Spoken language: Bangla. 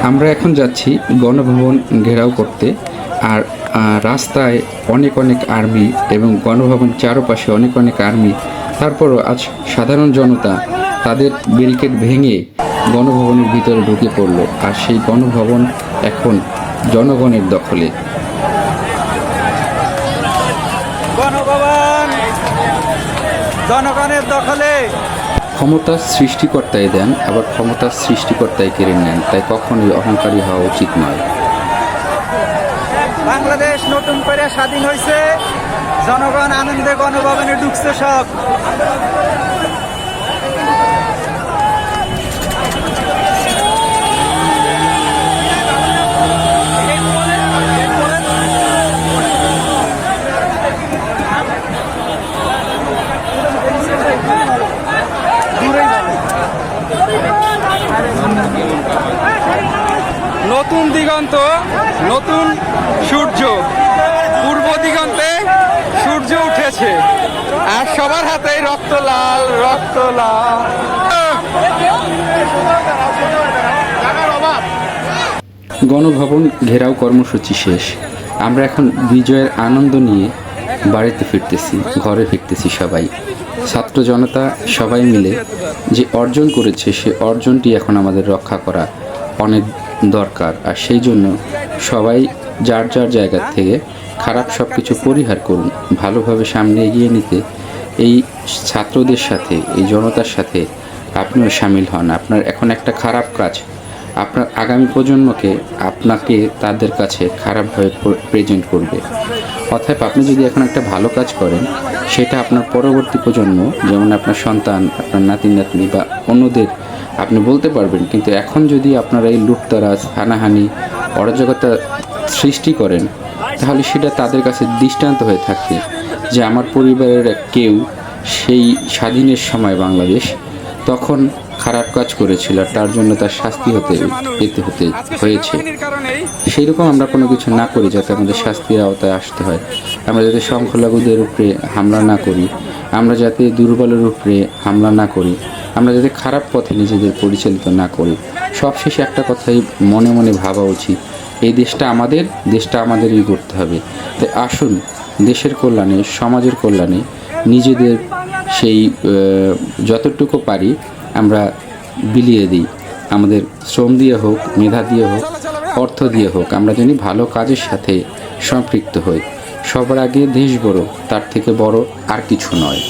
আমরা এখন যাচ্ছি গণভবন ঘেরাও করতে। আর রাস্তায় অনেক অনেক আর্মি এবং গণভবন চারপাশে অনেক অনেক আর্মি। তারপরও আজ সাধারণ জনতা তাদের ব্যারিকেড ভেঙে গণভবনের ভিতরে ঢুকে পড়ল। আর সেই গণভবন এখন জনগণের দখলে। গণভবন জনগণের দখলে। ক্ষমতার সৃষ্টিকর্তাই দেন, আবার ক্ষমতার সৃষ্টিকর্তাই কেড়ে নেন, তাই কখনোই অহংকারী হওয়া উচিত নয়। বাংলাদেশ নতুন করে স্বাধীন হয়েছে, জনগণ আনন্দে গণভবনে ঢুকছে সব। নতুন দিগন্ত, নতুন সূর্য, পূর্ব দিগন্তে সূর্য উঠেছে আর সবার হাতে রক্ত লাল, রক্ত লাল। গণভবন ঘেরাও কর্মসূচি শেষ। আমরা এখন বিজয়ের আনন্দ নিয়ে বাড়িতে ফিরতেছি, ঘরে ফিরতেছি। সবাই ছাত্র জনতা সবাই মিলে যে অর্জন করেছে, সে অর্জনটি এখন আমাদের রক্ষা করা অনেক দরকার। আর সেই জন্য সবাই যার যার জায়গা থেকে খারাপ সব কিছু পরিহার করুন, ভালোভাবে সামনে এগিয়ে নিতে এই ছাত্রদের সাথে, এই জনতার সাথে আপনিও সামিল হন। আপনার এখন একটা খারাপ কাজ আপনার আগামী প্রজন্মকে আপনাকে তাদের কাছে খারাপভাবে প্রেজেন্ট করবে। অর্থাৎ আপনি যদি এখন একটা ভালো কাজ করেন, সেটা আপনার পরবর্তী প্রজন্ম, যেমন আপনার সন্তান, আপনার নাতি নাতনি বা অন্যদের আপনি বলতে পারবেন। কিন্তু এখন যদি আপনারা এই লুটতরাজ, হানাহানি, অরাজকতা সৃষ্টি করেন, তাহলে সেটা তাদের কাছে দৃষ্টান্ত হয়ে থাকবে যে আমার পরিবারের কেউ সেই স্বাধীনের সময় বাংলাদেশ তখন খারাপ কাজ করেছিল, আর তার জন্য তার শাস্তি হয়েছে। সেই রকম আমরা কোনো কিছু না করি যাতে আমাদের শাস্তির আওতায় আসতে হয়। আমরা যাতে সংখ্যালঘুদের উপরে হামলা না করি, আমরা যাতে দুর্বলের উপরে হামলা না করি, আমরা যাতে খারাপ পথে নিজেদের পরিচালিত না করি। সবশেষে একটা কথাই মনে মনে ভাবা উচিত, এই দেশটা আমাদেরই করতে হবে। তাই আসুন দেশের কল্যাণে, সমাজের কল্যাণে নিজেদের সেই যতটুকু পারি আমরা বিলিয়ে দিই। আমাদের শ্রম দিয়ে হোক, মেধা দিয়ে হোক, অর্থ দিয়ে হোক, আমরা জানি ভালো কাজের সাথে সম্পৃক্ত হই। সবার আগে দেশ বড়, তার থেকে বড় আর কিছু নয়।